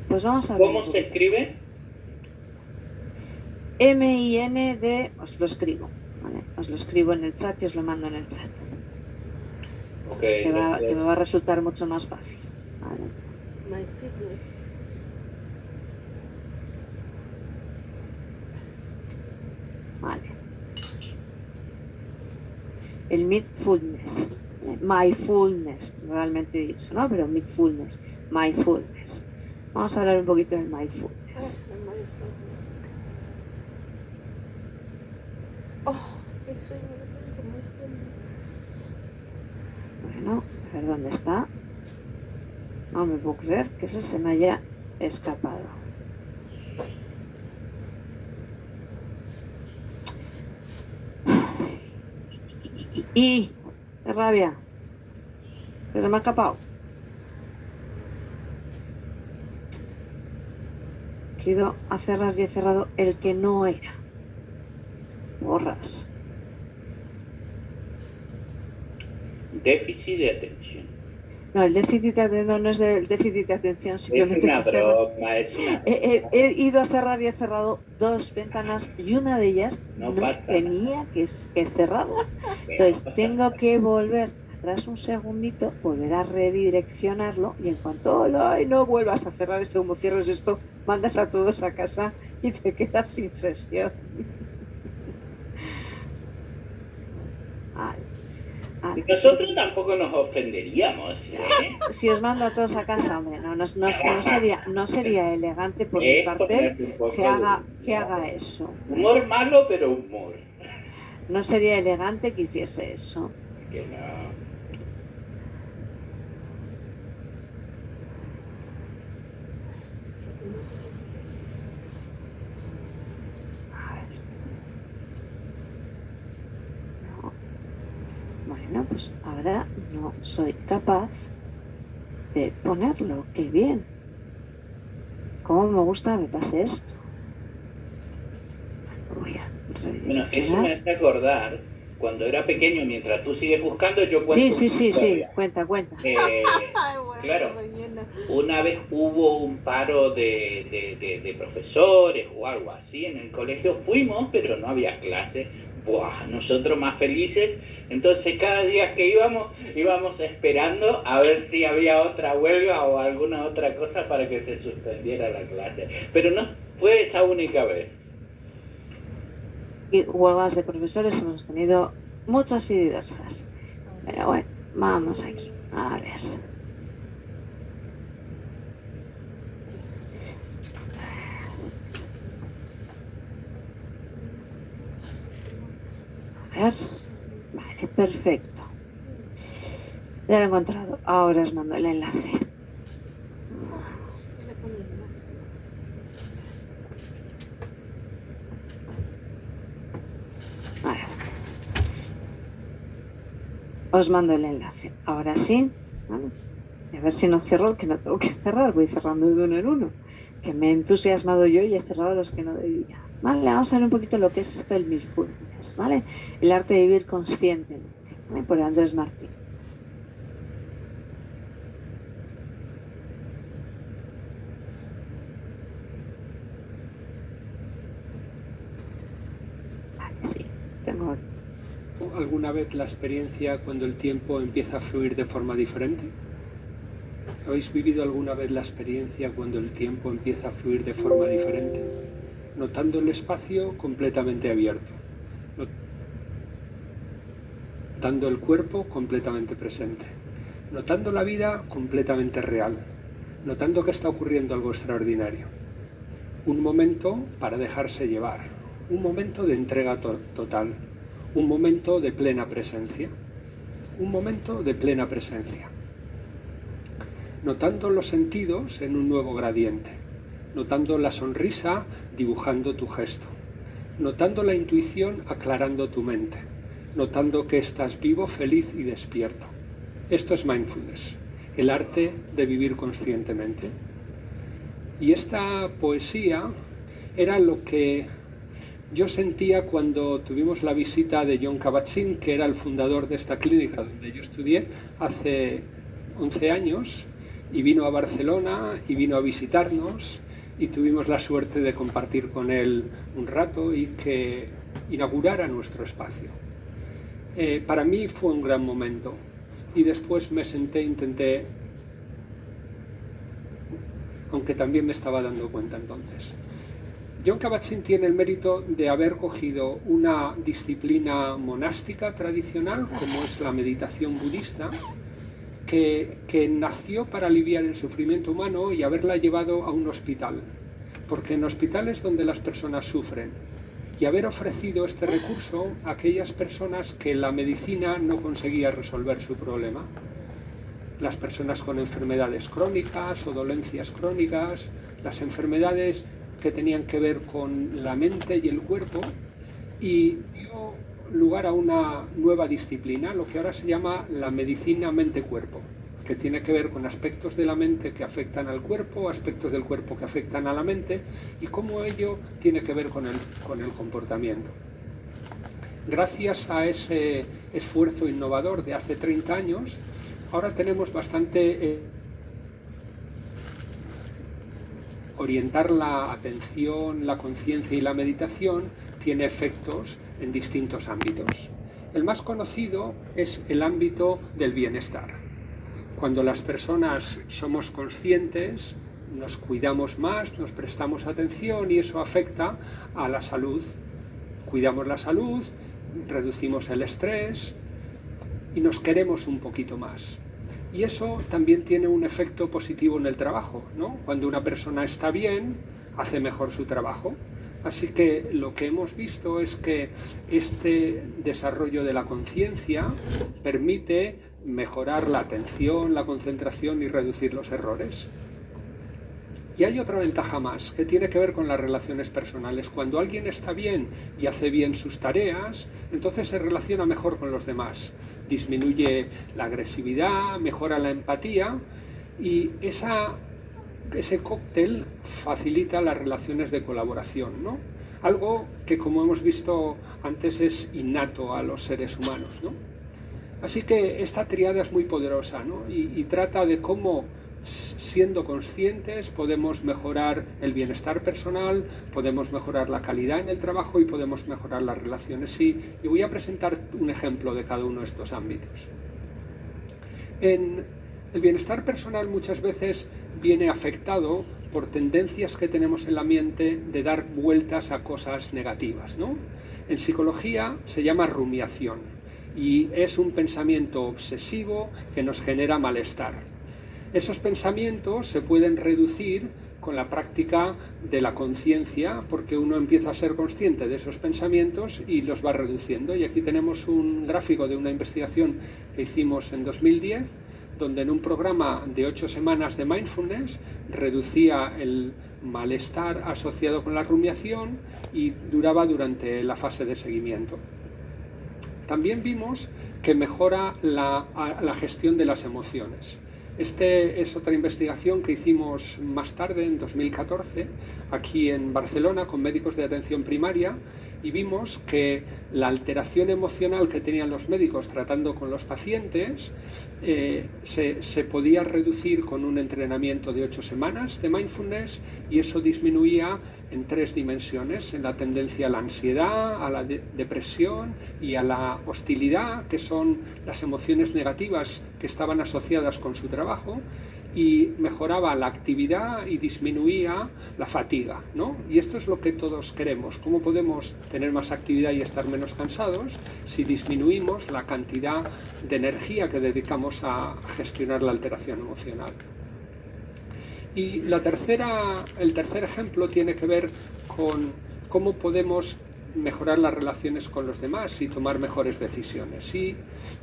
pues vamos a hablar. ¿Cómo se escribe? M-I-N-D, os lo escribo, ¿vale? Os lo escribo en el chat y os lo mando en el chat. Okay, que me va a resultar mucho más fácil, ¿vale? My fitness. Vale. El mindfulness, mindfulness, realmente he dicho, ¿no? Pero mindfulness, mindfulness. Vamos a hablar un poquito del mindfulness. Oh, qué sueño lo tengo, muy Bueno, a ver dónde está. No me puedo creer que eso se me haya escapado. ¡Y! ¡Qué rabia! Que se me ha escapado. He ido a cerrar y he cerrado el que no era. Borras. Déficit de atención. No, el déficit de atención no es del déficit de atención, simplemente es una broma, he ido a cerrar y he cerrado dos ventanas y una de ellas no tenía que cerrarla. Entonces tengo que volver atrás un segundito, volver a redireccionarlo y en cuanto no vuelvas a cerrar esto, como cierres esto, mandas a todos a casa y te quedas sin sesión. Nosotros tampoco nos ofenderíamos, ¿eh? Si os mando a todos a casa, hombre, no sería elegante por mi parte que haga eso. Humor malo, pero humor. No sería elegante que hiciese eso. Que no. Bueno, pues ahora no soy capaz de ponerlo. ¡Qué bien! ¿Cómo me gusta que me pase esto? Voy a bueno, eso me hace acordar, cuando era pequeño, mientras tú sigues buscando, yo cuento. Sí, cuenta. Claro, una vez hubo un paro de profesores o algo así en el colegio, fuimos, pero no había clase. Buah, nosotros más felices, entonces cada día que íbamos esperando a ver si había otra huelga o alguna otra cosa para que se suspendiera la clase, pero no fue esa única vez. Y huelgas de profesores hemos tenido muchas y diversas, pero bueno, vamos aquí, a ver. Vale, perfecto. Ya lo he encontrado. Ahora os mando el enlace. Vale. Os mando el enlace. Ahora sí. ¿Vale? A ver si no cierro el que no tengo que cerrar. Voy cerrando de uno en uno. Que me he entusiasmado yo y he cerrado los que no debía. Vale, vamos a ver un poquito lo que es esto del mindfulness, ¿vale? El arte de vivir conscientemente, ¿vale? Por Andrés Martín. Vale, sí, tengo... ¿Alguna vez la experiencia cuando el tiempo empieza a fluir de forma diferente? ¿Habéis vivido alguna vez la experiencia cuando el tiempo empieza a fluir de forma diferente? Notando el espacio completamente abierto, notando el cuerpo completamente presente, notando la vida completamente real, notando que está ocurriendo algo extraordinario. Un momento para dejarse llevar, un momento de entrega total, un momento de plena presencia, un momento de plena presencia. Notando los sentidos en un nuevo gradiente, notando la sonrisa dibujando tu gesto, notando la intuición aclarando tu mente, notando que estás vivo, feliz y despierto. Esto es mindfulness, el arte de vivir conscientemente. Y esta poesía era lo que yo sentía cuando tuvimos la visita de Jon Kabat-Zinn, que era el fundador de esta clínica donde yo estudié hace 11 años, y vino a Barcelona y vino a visitarnos y tuvimos la suerte de compartir con él un rato y que inaugurara nuestro espacio. Para mí fue un gran momento y después me senté, intenté, aunque también me estaba dando cuenta entonces. John Kabat-Zinn tiene el mérito de haber cogido una disciplina monástica tradicional, como es la meditación budista, que nació para aliviar el sufrimiento humano y haberla llevado a un hospital, porque en hospitales donde las personas sufren, y haber ofrecido este recurso a aquellas personas que la medicina no conseguía resolver su problema. Las personas con enfermedades crónicas o dolencias crónicas, las enfermedades que tenían que ver con la mente y el cuerpo, y dio lugar a una nueva disciplina, lo que ahora se llama la medicina mente-cuerpo, que tiene que ver con aspectos de la mente que afectan al cuerpo, aspectos del cuerpo que afectan a la mente, y cómo ello tiene que ver con el comportamiento. Gracias a ese esfuerzo innovador de hace 30 años, ahora tenemos bastante orientar la atención, la conciencia y la meditación tiene efectos en distintos ámbitos. El más conocido es el ámbito del bienestar. Cuando las personas somos conscientes, nos cuidamos más, nos prestamos atención y eso afecta a la salud. Cuidamos la salud, reducimos el estrés y nos queremos un poquito más. Y eso también tiene un efecto positivo en el trabajo, ¿no? Cuando una persona está bien, hace mejor su trabajo. Así que lo que hemos visto es que este desarrollo de la conciencia permite mejorar la atención, la concentración y reducir los errores. Y hay otra ventaja más, que tiene que ver con las relaciones personales. Cuando alguien está bien y hace bien sus tareas, entonces se relaciona mejor con los demás. Disminuye la agresividad, mejora la empatía y ese cóctel facilita las relaciones de colaboración, ¿no? Algo que, como hemos visto antes, es innato a los seres humanos, ¿no? Así que esta tríada es muy poderosa, ¿no? y trata de cómo, siendo conscientes, podemos mejorar el bienestar personal, podemos mejorar la calidad en el trabajo y podemos mejorar las relaciones. Y voy a presentar un ejemplo de cada uno de estos ámbitos. En el bienestar personal muchas veces viene afectado por tendencias que tenemos en la mente de dar vueltas a cosas negativas, ¿no? En psicología se llama rumiación y es un pensamiento obsesivo que nos genera malestar. Esos pensamientos se pueden reducir con la práctica de la conciencia, porque uno empieza a ser consciente de esos pensamientos y los va reduciendo. Y aquí tenemos un gráfico de una investigación que hicimos en 2010, donde en un programa de 8 semanas de mindfulness reducía el malestar asociado con la rumiación y duraba durante la fase de seguimiento. También vimos que mejora la gestión de las emociones. Esta es otra investigación que hicimos más tarde, en 2014, aquí en Barcelona, con médicos de atención primaria, y vimos que la alteración emocional que tenían los médicos tratando con los pacientes se podía reducir con un entrenamiento de 8 semanas de mindfulness, y eso disminuía en 3 dimensiones, en la tendencia a la ansiedad, a la depresión y a la hostilidad, que son las emociones negativas que estaban asociadas con su trabajo, y mejoraba la actividad y disminuía la fatiga, ¿no? Y esto es lo que todos queremos. ¿Cómo podemos tener más actividad y estar menos cansados si disminuimos la cantidad de energía que dedicamos a gestionar la alteración emocional? Y el tercer ejemplo tiene que ver con cómo podemos mejorar las relaciones con los demás y tomar mejores decisiones. Y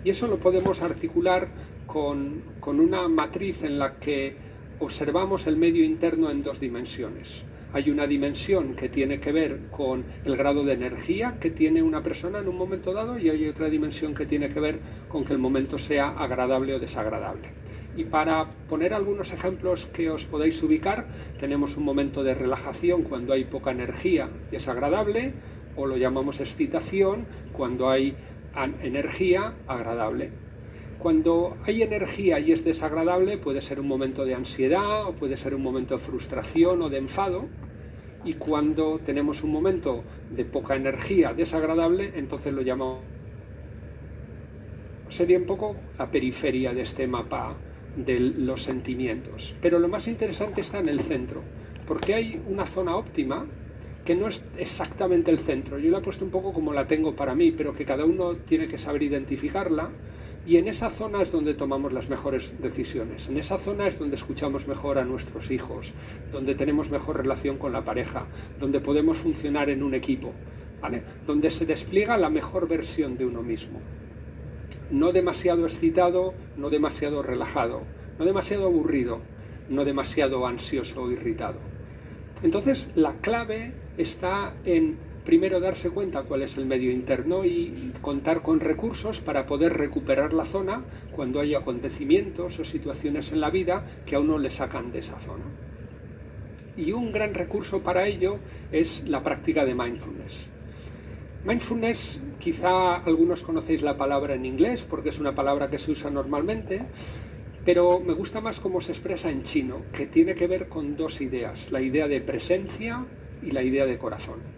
eso lo podemos articular con una matriz en la que observamos el medio interno en 2 dimensiones. Hay una dimensión que tiene que ver con el grado de energía que tiene una persona en un momento dado, y hay otra dimensión que tiene que ver con que el momento sea agradable o desagradable. Y para poner algunos ejemplos que os podáis ubicar, tenemos un momento de relajación cuando hay poca energía y es agradable, o lo llamamos excitación cuando hay energía agradable. Cuando hay energía y es desagradable, puede ser un momento de ansiedad o puede ser un momento de frustración o de enfado. Y cuando tenemos un momento de poca energía desagradable, entonces lo llamamos. Sería un poco la periferia de este mapa de los sentimientos. Pero lo más interesante está en el centro, porque hay una zona óptima que no es exactamente el centro. Yo la he puesto un poco como la tengo para mí, pero que cada uno tiene que saber identificarla. Y en esa zona es donde tomamos las mejores decisiones. En esa zona es donde escuchamos mejor a nuestros hijos, donde tenemos mejor relación con la pareja, donde podemos funcionar en un equipo, ¿vale? Donde se despliega la mejor versión de uno mismo. No demasiado excitado, no demasiado relajado, no demasiado aburrido, no demasiado ansioso o irritado. Entonces, la clave está en primero darse cuenta cuál es el medio interno y contar con recursos para poder recuperar la zona cuando hay acontecimientos o situaciones en la vida que a uno le sacan de esa zona. Y un gran recurso para ello es la práctica de mindfulness. Mindfulness, quizá algunos conocéis la palabra en inglés porque es una palabra que se usa normalmente, pero me gusta más cómo se expresa en chino, que tiene que ver con dos ideas, la idea de presencia y la idea de corazón.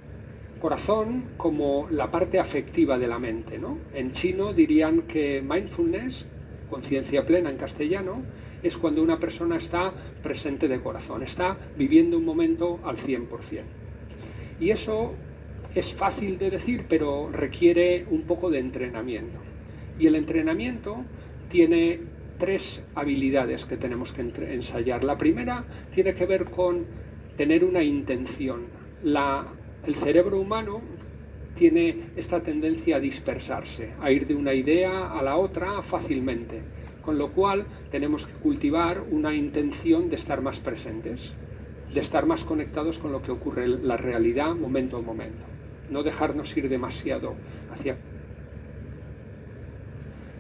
Corazón como la parte afectiva de la mente, ¿no? En chino dirían que mindfulness, conciencia plena en castellano, es cuando una persona está presente de corazón, está viviendo un momento al 100%. Y eso es fácil de decir, pero requiere un poco de entrenamiento. Y el entrenamiento tiene 3 habilidades que tenemos que ensayar. La primera tiene que ver con tener una intención. El cerebro humano tiene esta tendencia a dispersarse, a ir de una idea a la otra fácilmente, con lo cual tenemos que cultivar una intención de estar más presentes, de estar más conectados con lo que ocurre en la realidad momento a momento, no dejarnos ir demasiado hacia.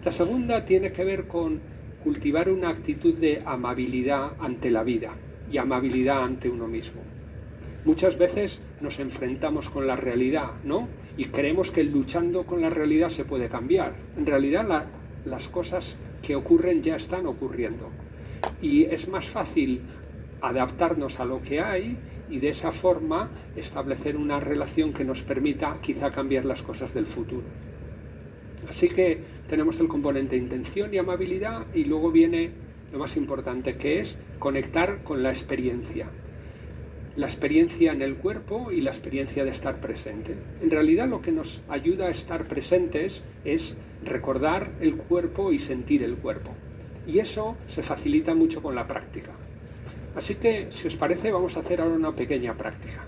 La segunda tiene que ver con cultivar una actitud de amabilidad ante la vida y amabilidad ante uno mismo. Muchas veces nos enfrentamos con la realidad, ¿no? Y creemos que luchando con la realidad se puede cambiar. En realidad las cosas que ocurren ya están ocurriendo. Y es más fácil adaptarnos a lo que hay y de esa forma establecer una relación que nos permita quizá cambiar las cosas del futuro. Así que tenemos el componente intención y amabilidad y luego viene lo más importante, que es conectar con la experiencia. La experiencia en el cuerpo y la experiencia de estar presente. En realidad lo que nos ayuda a estar presentes es recordar el cuerpo y sentir el cuerpo. Y eso se facilita mucho con la práctica. Así que, si os parece, vamos a hacer ahora una pequeña práctica.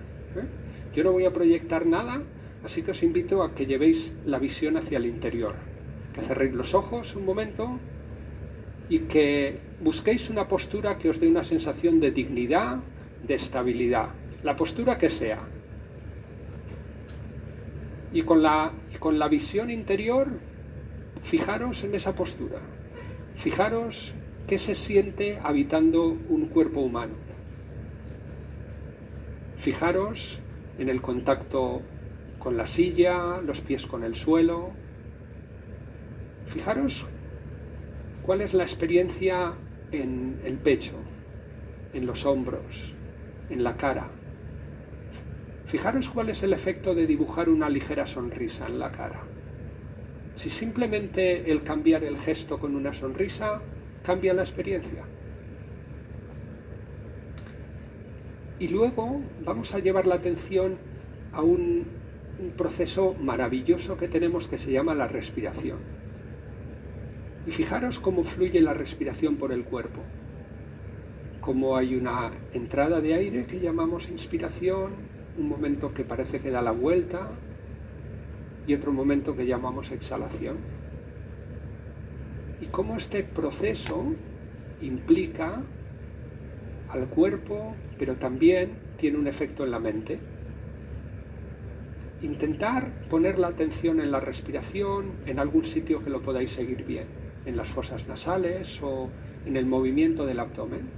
Yo no voy a proyectar nada, así que os invito a que llevéis la visión hacia el interior. Que cerréis los ojos un momento y que busquéis una postura que os dé una sensación de dignidad, de estabilidad, la postura que sea. Y con la visión interior, fijaros en esa postura. Fijaros qué se siente habitando un cuerpo humano. Fijaros en el contacto con la silla, los pies con el suelo. Fijaros cuál es la experiencia en el pecho, en los hombros, en la cara. Fijaros cuál es el efecto de dibujar una ligera sonrisa en la cara. Si simplemente el cambiar el gesto con una sonrisa cambia la experiencia. Y luego vamos a llevar la atención a un proceso maravilloso que tenemos que se llama la respiración. Y fijaros cómo fluye la respiración por el cuerpo. Cómo hay una entrada de aire que llamamos inspiración, un momento que parece que da la vuelta y otro momento que llamamos exhalación. Y cómo este proceso implica al cuerpo, pero también tiene un efecto en la mente. Intentar poner la atención en la respiración, en algún sitio que lo podáis seguir bien, en las fosas nasales o en el movimiento del abdomen,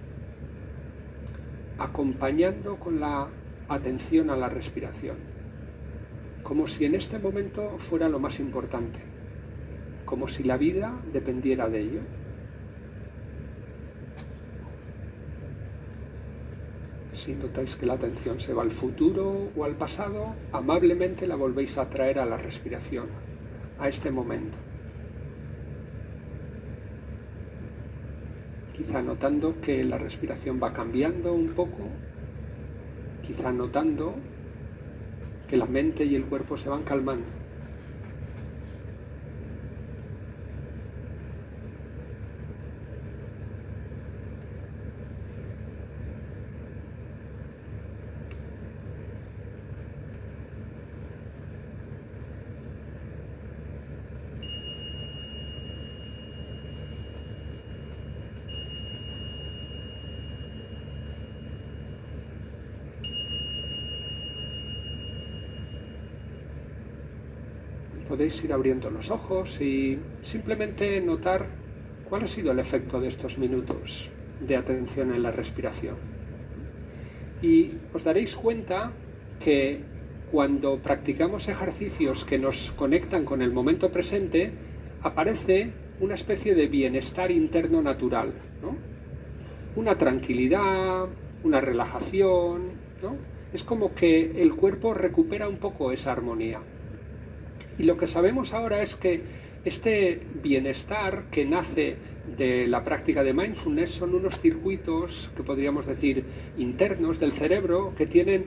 acompañando con la atención a la respiración, como si en este momento fuera lo más importante. como si la vida dependiera de ello. Si notáis que la atención se va al futuro o al pasado, amablemente la volvéis a traer a la respiración, a este momento. Quizá notando que la respiración va cambiando un poco, quizá notando que la mente y el cuerpo se van calmando. Podéis ir abriendo los ojos y simplemente notar cuál ha sido el efecto de estos minutos de atención en la respiración. Y os daréis cuenta que cuando practicamos ejercicios que nos conectan con el momento presente, aparece una especie de bienestar interno natural, ¿no? Una tranquilidad, una relajación, ¿no? Es como que el cuerpo recupera un poco esa armonía. Y lo que sabemos ahora es que este bienestar que nace de la práctica de mindfulness son unos circuitos que podríamos decir internos del cerebro que tienen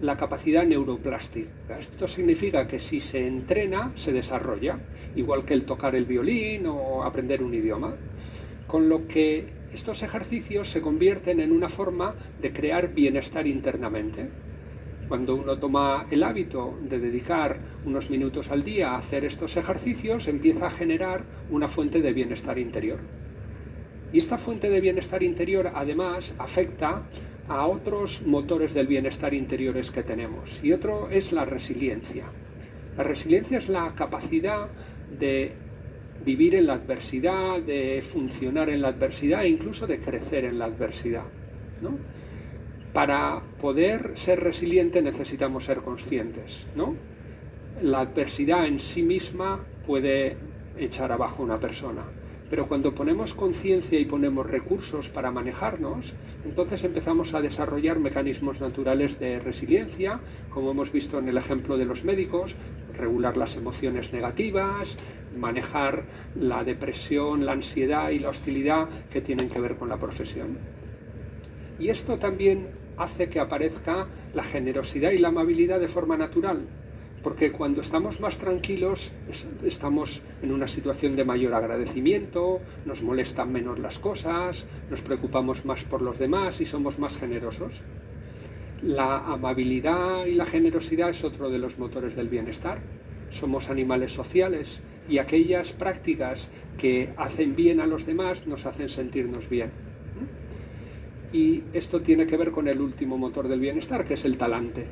la capacidad neuroplástica. Esto significa que si se entrena, se desarrolla, igual que el tocar el violín o aprender un idioma. Con lo que estos ejercicios se convierten en una forma de crear bienestar internamente. Cuando uno toma el hábito de dedicar unos minutos al día a hacer estos ejercicios, empieza a generar una fuente de bienestar interior. Y esta fuente de bienestar interior, además, afecta a otros motores del bienestar interiores que tenemos. Y otro es la resiliencia. La resiliencia es la capacidad de vivir en la adversidad, de funcionar en la adversidad e incluso de crecer en la adversidad, ¿no? Para poder ser resiliente necesitamos ser conscientes, ¿no? La adversidad en sí misma puede echar abajo a una persona, pero cuando ponemos conciencia y ponemos recursos para manejarnos, entonces empezamos a desarrollar mecanismos naturales de resiliencia, como hemos visto en el ejemplo de los médicos, regular las emociones negativas, manejar la depresión, la ansiedad y la hostilidad que tienen que ver con la profesión. Y esto también hace que aparezca la generosidad y la amabilidad de forma natural, porque cuando estamos más tranquilos estamos en una situación de mayor agradecimiento, nos molestan menos las cosas, nos preocupamos más por los demás y somos más generosos. La amabilidad y la generosidad es otro de los motores del bienestar. Somos animales sociales y aquellas prácticas que hacen bien a los demás nos hacen sentirnos bien. Y esto tiene que ver con el último motor del bienestar, que es el talante.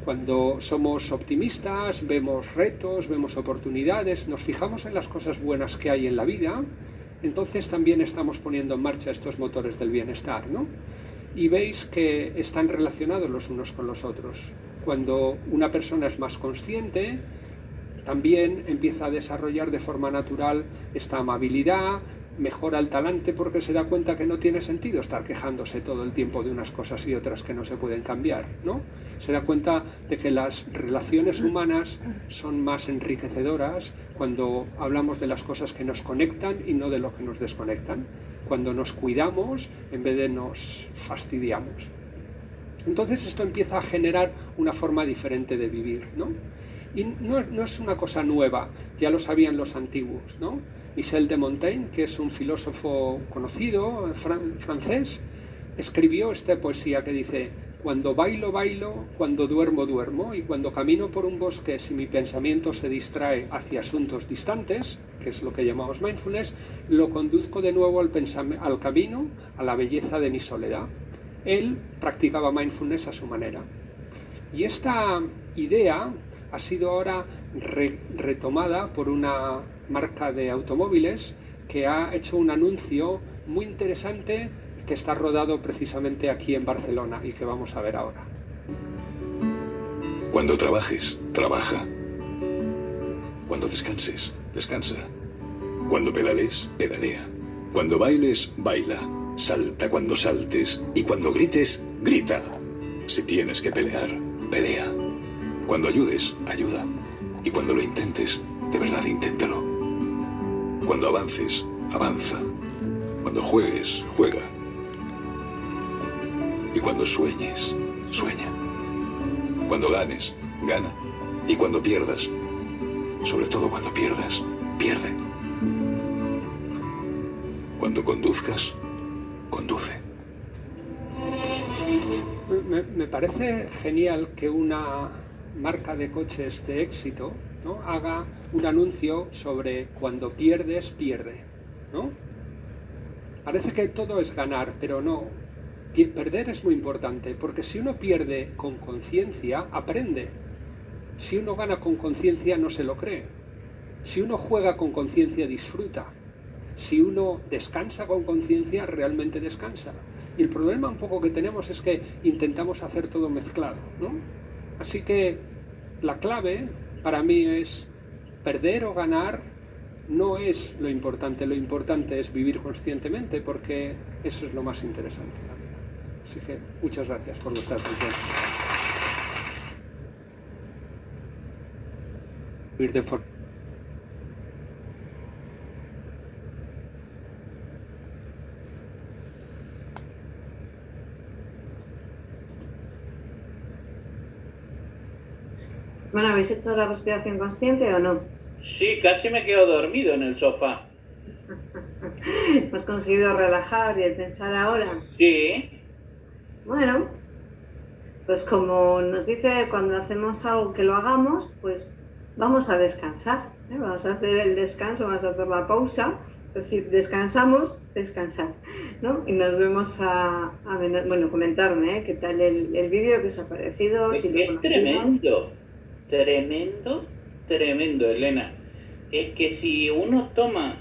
Cuando somos optimistas, vemos retos, vemos oportunidades, nos fijamos en las cosas buenas que hay en la vida, entonces también estamos poniendo en marcha estos motores del bienestar, ¿no? Y veis que están relacionados los unos con los otros. Cuando una persona es más consciente, también empieza a desarrollar de forma natural esta amabilidad, mejora el talante porque se da cuenta que no tiene sentido estar quejándose todo el tiempo de unas cosas y otras que no se pueden cambiar, ¿no? Se da cuenta de que las relaciones humanas son más enriquecedoras cuando hablamos de las cosas que nos conectan y no de lo que nos desconectan, cuando nos cuidamos en vez de nos fastidiamos. Entonces esto empieza a generar una forma diferente de vivir, ¿no? Y no es una cosa nueva, ya lo sabían los antiguos, ¿no? Michel de Montaigne, que es un filósofo conocido, francés, escribió esta poesía que dice: cuando bailo, bailo, cuando duermo, duermo, y cuando camino por un bosque, si mi pensamiento se distrae hacia asuntos distantes, que es lo que llamamos mindfulness, lo conduzco de nuevo al camino, a la belleza de mi soledad. Él practicaba mindfulness a su manera. Y esta idea ha sido ahora retomada por una marca de automóviles que ha hecho un anuncio muy interesante que está rodado precisamente aquí en Barcelona y que vamos a ver ahora. Cuando trabajes, trabaja. Cuando descanses, descansa. Cuando pedales, pedalea. Cuando bailes, baila. Salta cuando saltes. Y cuando grites, grita. Si tienes que pelear, pelea. Cuando ayudes, ayuda. Y cuando lo intentes, de verdad inténtalo. Cuando avances, avanza. Cuando juegues, juega. Y cuando sueñes, sueña. Cuando ganes, gana. Y cuando pierdas, sobre todo cuando pierdas, pierde. Cuando conduzcas, conduce. Me parece genial que una marca de coches de éxito, ¿no?, haga un anuncio sobre cuando pierdes, pierde, ¿no? Parece que todo es ganar, pero no. Perder es muy importante, porque si uno pierde con conciencia, aprende. Si uno gana con conciencia, no se lo cree. Si uno juega con conciencia, disfruta. Si uno descansa con conciencia, realmente descansa. Y el problema un poco que tenemos es que intentamos hacer todo mezclado, ¿no? Así que la clave para mí es perder o ganar no es lo importante es vivir conscientemente, porque eso es lo más interesante en la vida. Así que muchas gracias por vuestra atención. Vivir de forma. Bueno, ¿habéis hecho la respiración consciente o no? Sí, casi me quedo dormido en el sofá. ¿Has conseguido relajar y pensar ahora? Sí. Bueno, pues como nos dice, cuando hacemos algo que lo hagamos, pues vamos a descansar, ¿eh? Vamos a hacer el descanso, vamos a hacer la pausa. Pues si descansamos, descansar, ¿no? Y nos vemos bueno, comentarme, ¿eh?, qué tal el vídeo que os ha parecido. Es que es tremendo, Elena. Es que si uno toma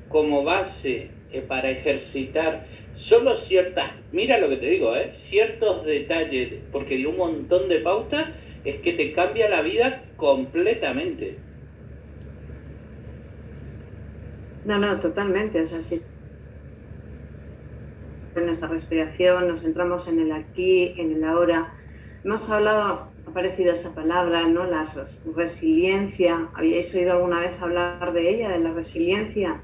como base para ejercitar solo mira lo que te digo, ciertos detalles, porque de un montón de pautas, es que te cambia la vida completamente. No, totalmente. O sea, si en nuestra respiración nos centramos en el aquí, en el ahora. Hemos hablado, ha aparecido esa palabra, ¿no? La resiliencia. ¿Habíais oído alguna vez hablar de ella, de la resiliencia?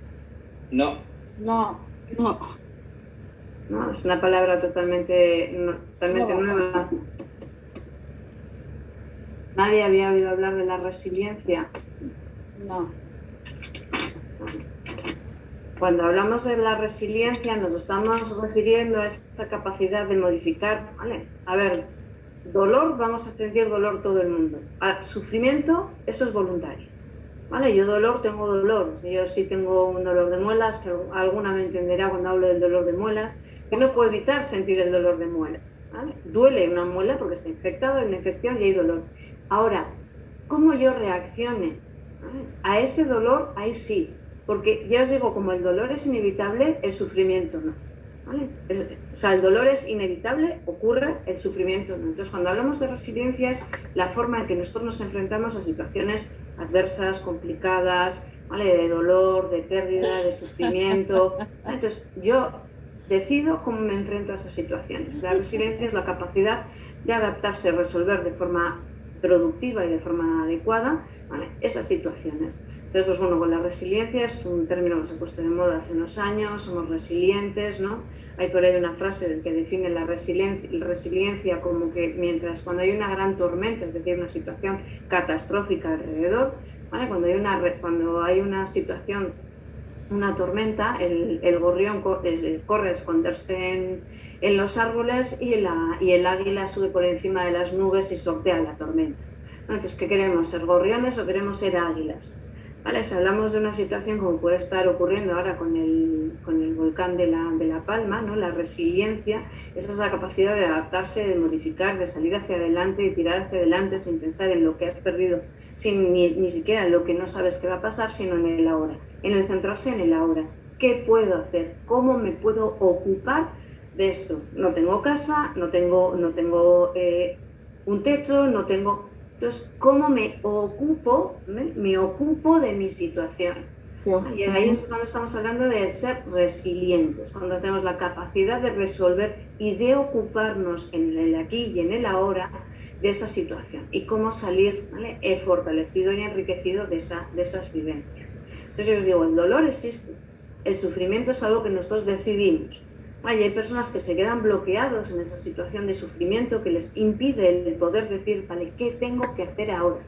No. No. No, es una palabra totalmente nueva. ¿Nadie había oído hablar de la resiliencia? No. Cuando hablamos de la resiliencia nos estamos refiriendo a esa capacidad de modificar, ¿vale? A ver, dolor, vamos a sentir dolor todo el mundo. Sufrimiento, eso es voluntario, ¿vale? Yo tengo dolor. Yo sí tengo un dolor de muelas, que alguna me entenderá cuando hablo del dolor de muelas, que no puedo evitar sentir el dolor de muelas, ¿vale? Duele una muela porque está infectada, hay una infección y hay dolor. Ahora, ¿cómo yo reaccione, ¿vale?, a ese dolor? Ahí sí. Porque ya os digo, como el dolor es inevitable, el sufrimiento no, ¿vale? O sea, el dolor es inevitable, ocurre, el sufrimiento no. Entonces, cuando hablamos de resiliencia es la forma en que nosotros nos enfrentamos a situaciones adversas, complicadas, ¿vale?, de dolor, de pérdida, de sufrimiento. Entonces, yo decido cómo me enfrento a esas situaciones. La resiliencia es la capacidad de adaptarse, resolver de forma productiva y de forma adecuada, ¿vale?, esas situaciones. Entonces, pues bueno, con la resiliencia es un término que se ha puesto de moda hace unos años, somos resilientes, ¿no? Hay por ahí una frase que define la resiliencia como que cuando hay una gran tormenta, es decir, una situación catastrófica alrededor, ¿vale?, cuando hay una situación, una tormenta, el gorrión corre a esconderse en los árboles y el águila sube por encima de las nubes y sortea la tormenta. Entonces, ¿qué queremos? ¿Ser gorriones o queremos ser águilas? ¿Vale? Si hablamos de una situación como puede estar ocurriendo ahora con el volcán de la Palma, ¿no?, la resiliencia, esa es la capacidad de adaptarse, de modificar, de salir hacia adelante y tirar hacia adelante sin pensar en lo que has perdido, sin ni siquiera en lo que no sabes que va a pasar, sino en el ahora, en el centrarse en el ahora. ¿Qué puedo hacer? ¿Cómo me puedo ocupar de esto? No tengo casa, no tengo un techo, no tengo... Entonces, ¿cómo me ocupo de mi situación? Sí. Y ahí es cuando estamos hablando de ser resilientes, cuando tenemos la capacidad de resolver y de ocuparnos en el aquí y en el ahora de esa situación y cómo salir, ¿vale?, fortalecido y enriquecido de esas vivencias. Entonces yo os digo, el dolor existe, el sufrimiento es algo que nosotros decidimos. Hay personas que se quedan bloqueados en esa situación de sufrimiento que les impide el poder decir, vale, ¿qué tengo que hacer ahora?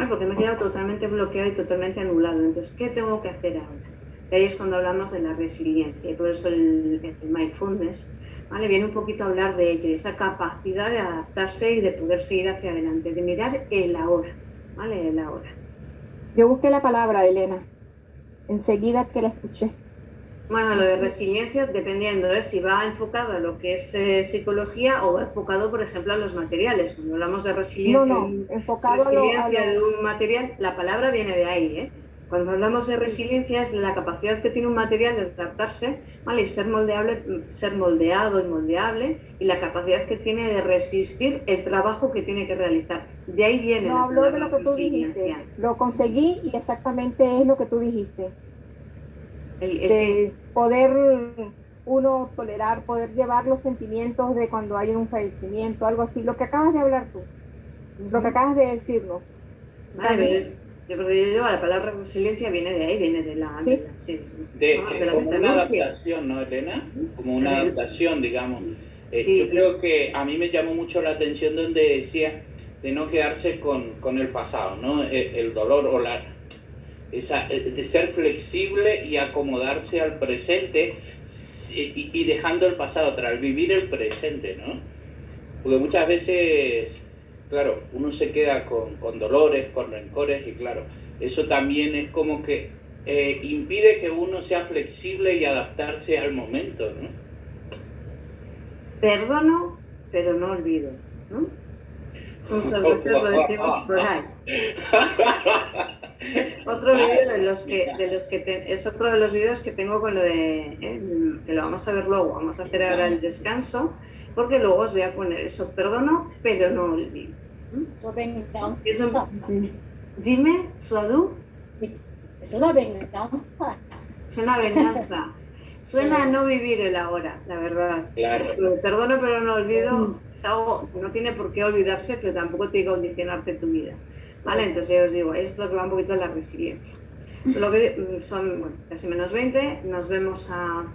Porque me he quedado totalmente bloqueado y totalmente anulado. Entonces, ¿qué tengo que hacer ahora? Y ahí es cuando hablamos de la resiliencia. Y por eso el mindfulness, ¿vale?, viene un poquito a hablar de ello, esa capacidad de adaptarse y de poder seguir hacia adelante, de mirar el ahora, ¿vale? El ahora. Yo busqué la palabra, Elena, enseguida que la escuché. Bueno, lo de resiliencia, dependiendo de si va enfocado a lo que es psicología o va enfocado, por ejemplo, a los materiales. Cuando hablamos de resiliencia, enfocado resiliencia de un material, la palabra viene de ahí, ¿eh? Cuando hablamos de resiliencia es la capacidad que tiene un material de adaptarse, ¿vale?, y ser moldeable, ser moldeado y moldeable, y la capacidad que tiene de resistir el trabajo que tiene que realizar. De ahí viene. No, habló de lo que tú dijiste. Lo conseguí y exactamente es lo que tú dijiste. De poder uno tolerar, poder llevar los sentimientos de cuando hay un fallecimiento, algo así, lo que acabas de hablar tú, lo que acabas de decirlo. Vale, pero yo digo, la palabra resiliencia viene de ahí, viene de la... ¿Sí? Como una adaptación, ¿no, Elena? Como una adaptación, digamos. Yo creo que a mí me llamó mucho la atención donde decía de no quedarse con el pasado, ¿no? El dolor o de ser flexible y acomodarse al presente y dejando el pasado atrás, vivir el presente, ¿no? Porque muchas veces, claro, uno se queda con dolores, con rencores y claro, eso también es como que impide que uno sea flexible y adaptarse al momento, ¿no? Perdono, pero no olvido, ¿no? Muchas veces lo decimos por ahí. Es otro vídeo es otro de los vídeos que tengo con lo de que lo vamos a ver luego, vamos a hacer ahora el descanso, porque luego os voy a poner eso, perdono, pero no olvido. Dime, Suadu. Es una venganza. Es una venganza. Suena a no vivir el ahora, la verdad. Claro. Perdono, pero no olvido. Es algo, no tiene por qué olvidarse, pero tampoco tiene que condicionarte tu vida. ¿Vale? Entonces ya os digo, es lo que va un poquito a la resiliencia. Lo que son casi menos 20, nos vemos a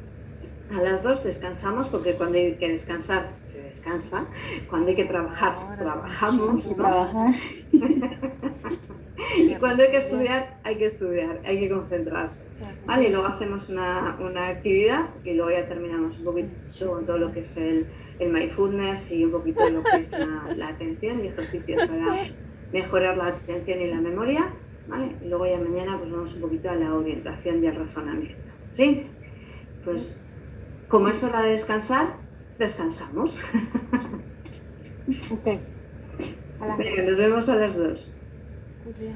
las 2, descansamos, porque cuando hay que descansar, se descansa. Cuando hay que trabajar, trabajamos. Trabajar. Y cuando hay que estudiar, hay que concentrarse. Vale, y luego hacemos una actividad y luego ya terminamos un poquito con todo lo que es el mindfulness y un poquito lo que es la atención y ejercicios para mejorar la atención y la memoria, ¿vale? Y luego ya mañana pues vamos un poquito a la orientación y al razonamiento, ¿sí? Pues como es hora de descansar, descansamos. Okay. Venga, nos vemos a las 2. Julia.